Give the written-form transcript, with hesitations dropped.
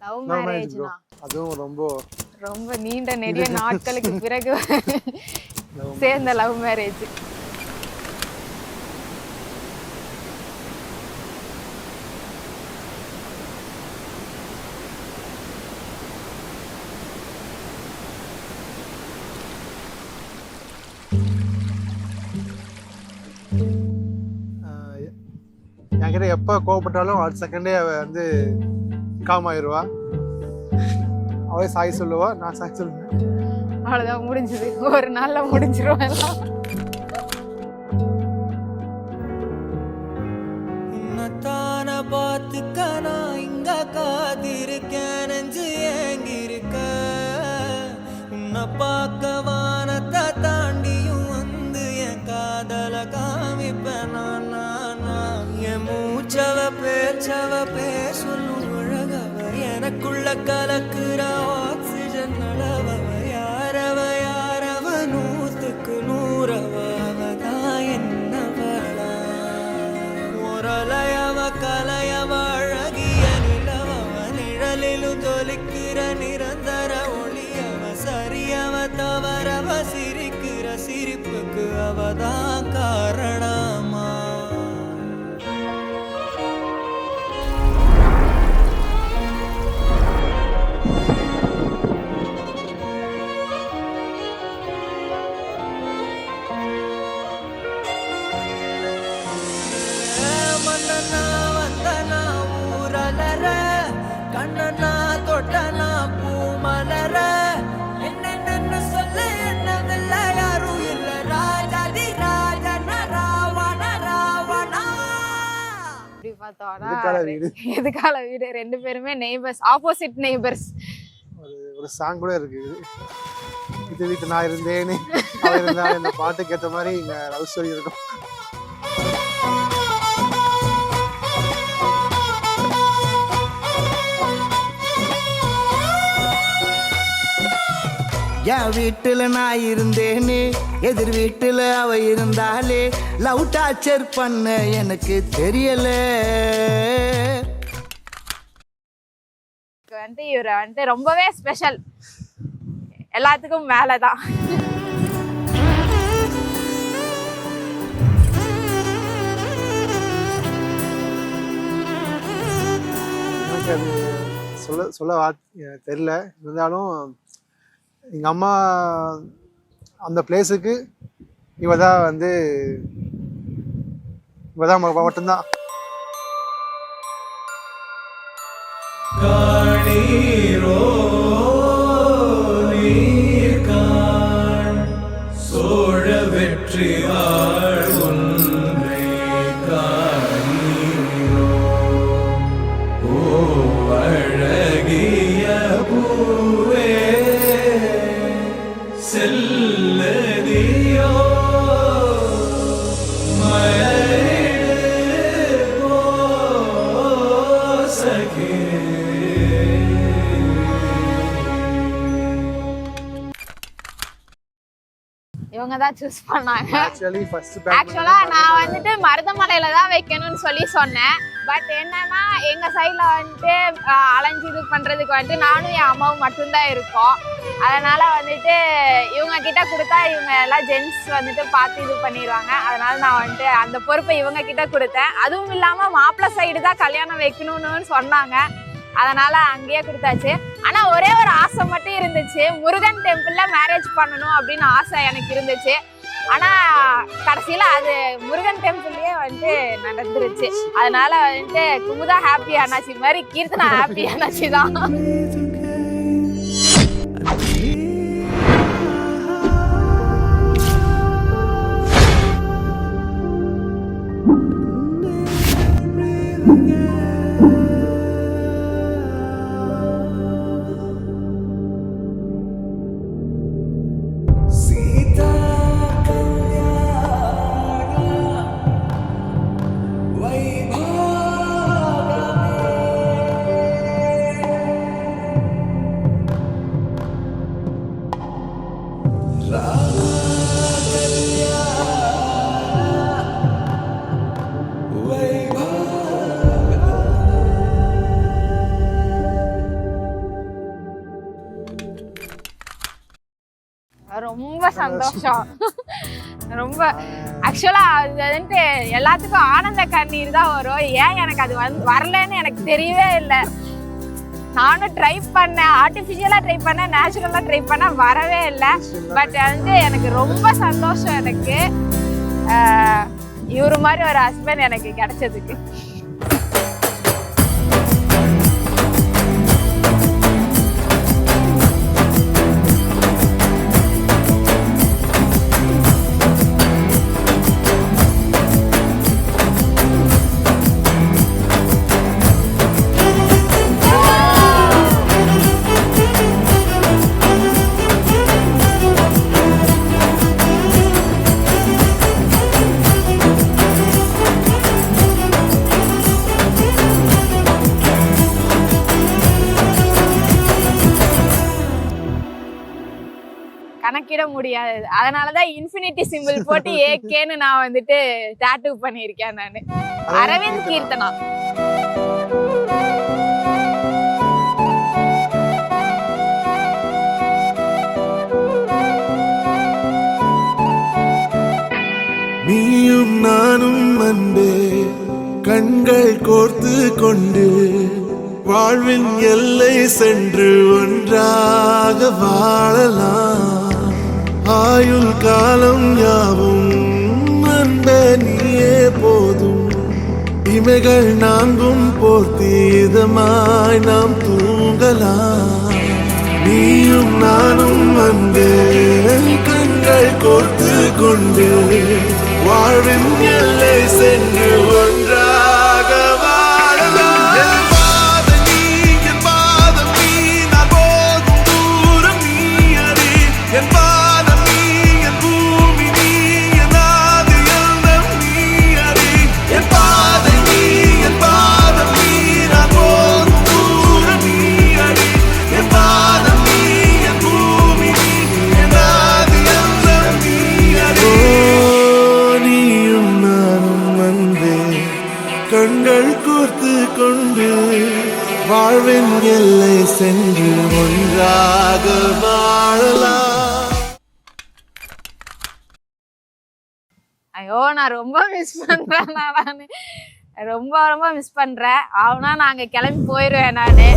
Love மேரேஜ்னா அதுவும் ரொம்ப ரொம்ப நீண்ட நிறைய நாட்களுக்கு பிறகு சேர்ந்த லவ் மேரேஜ். என்கிட்ட எப்போ கோவப்பட்டாலும் அடுத்த செகண்டே அவ வந்து காம் ஆயிடுவா. அவளே சாய் சொல்லுவா, நான் சாய் சொல்லுவேன். அவ்வளோதான், முடிஞ்சது. ஒரு நாள்ல முடிஞ்சிரும் எல்லாம். உன்னத்தான பார்த்துக்க நான் இங்க காத்திருக்கேன், நெஞ்சு ஏங்கிருக்க. உன்னை பார்க்க வானத்தை தாண்டியும் வந்து என் காதல காமிப்பேன் நான். என் மூச்சவ பேச்சவ பேசலும் அழகவ, எனக்குள்ள கலக்குற ஆக்சிஜன் அளவ. யாரவ யாரவ 100க்கு 100 அவதான் என்னவளா. ஒரலையவ கலையவ அழகிய நிலவவ, நிழலிலும் ஜொலிக்கிற நிரந்தர ஒளியவ. சரியவ தவறவ சிரிக்கிற சிரிப்புக்கு அவதான் காரணமா. கண்ணனா தொட்டனா பூமலர, என்ன சொல்ல என்னதில்ல யாரும் இல்ல. ராஜாதி ராஜன ராவண ராவணா. இப்படி பார்த்தோம்னா எதுக்கால வீடு, ரெண்டு பேருமே நெய்பர்ஸ், ஆப்போசிட் நெய்பர்ஸ். ஒரு சாங் கூட இருக்கு, இது வீட்டு நான் இருந்தேன்னு அவ இருந்தா. இந்த பாட்டுக்கு ஏற்ற மாதிரி இங்க லவ் ஸ்டோரி இருக்கும். என் வீட்டுல நான் இருந்தேனே, எதிர் வீட்டுல அவ இருந்தாலே. லவ் டார்ச்சர் பண்ண எனக்கு தெரியல. இவரு ரொம்பவே ஸ்பெஷல், எல்லாத்துக்கும் மேலதான். எனக்கு அது சொல்ல தெரியல. இருந்தாலும் எங்க அம்மா அந்த பிளேஸுக்கு இவதான் மட்டும்தான். சோழ வெற்றி ஒன்றை காணீரோ, ஓ அழகிய பூவே செல்லதியோ இவங்கதான் சூஸ் பண்ணாங்க. ஆக்சுவலா நான் மருதமலையில தான் வைக்கணும்னு சொல்லி சொன்னேன். பட் என்னன்னா எங்க சைட்ல அலைஞ்சு இது பண்றதுக்கு நானும் என் அம்மாவும் மட்டும்தான் இருக்கோம். அதனால இவங்க கிட்ட கொடுத்தா இவங்க எல்லாம் ஜென்ஸ் பார்த்து இது பண்ணிடுவாங்க. அதனால நான் அந்த பொறுப்பை இவங்க கிட்ட கொடுத்தேன். அதுவும் இல்லாம மாப்பிள்ளை சைடு தான் கல்யாணம் வைக்கணும்னு சொன்னாங்க. அதனால அங்கேயே கொடுத்தாச்சு. ஆனா ஒரே ஒரு ஆசை மட்டும் இருந்துச்சு, முருகன் டெம்பிள்ல மேரேஜ் பண்ணணும் அப்படின்னு ஆசை எனக்கு இருந்துச்சு. ஆனா கடைசியில அது முருகன் டெம்பிள்லயே நடந்துருச்சு. அதனால குமுதா ஹாப்பி ஆனாச்சு மாதிரி கீர்த்தனா ஹாப்பி ஆனாச்சு தான். ரொம்ப சந்தோஷம். ரொம்ப ஆக்சுவலா அது வந்துட்டு எல்லாத்துக்கும் ஆனந்த கண்ணீர் தான் வரும். ஏன் எனக்கு அது வரலன்னு எனக்கு தெரியவே இல்லை. நானும் ட்ரை பண்ணேன், ஆர்டிஃபிஷியலா ட்ரை பண்ணேன், நேச்சுரலா ட்ரை பண்ணேன், வரவே இல்லை. பட் வந்து எனக்கு ரொம்ப சந்தோஷம். எனக்கு இவரு மாதிரி ஒரு ஹஸ்பண்ட் எனக்கு கிடைச்சதுக்கு. கணக்கிட முடியாது. அதனாலதான் இன்ஃபினிட்டி சிம்பிள் போட்டு ஏகேன்னு நான் வந்துட்டு டாட்டூ பண்ணியிருக்கேன். நானு அரவிந்த் கீர்த்தனா. நீயும் நானும் அன்பே கண்கள் கோர்த்து கொண்டு வாழ்வின் எல்லை சென்று ஒன்றாக வாழலாம். ஆயுள் காலம் யாவும் அன்பே நீயே போதும். இமைகள் நான்கும் போர்த்தீதமாய் நாம் தூங்கலாம். நீயும் நானும் அன்பே கண்கள் கோர்த்து கொண்டு வாழ்வின் எல்லை சென்று ஒன்றாக வாழலாம். என் பாதம் நீ, என் பாதம் நீ, நான் போகும் தூரம் நீ அறி. என் பாதம் நீ, என் பூமி நீ, என் ஆதி எல்லாம் நீ அறி. என் பாதம் நீ, என் பாதம் நீ, நான் போகும் தூரம் நீ அறி. என் பாதம் நீ, என் பூமி நீ, என் ஆதி எல்லாம் நீ அறி. நீயும் நானும் வந்தே கண்கள் கோர்த்து கொண்டு வாழ்வின் எல்லை சென்று ஒன்றாக வாழலாம். ஐயோ, நான் ரொம்ப மிஸ் பண்றேன். நானு ரொம்ப ரொம்ப மிஸ் பண்றேன். அவனா நாங்க கிளம்பி போயிருவேன் நானு.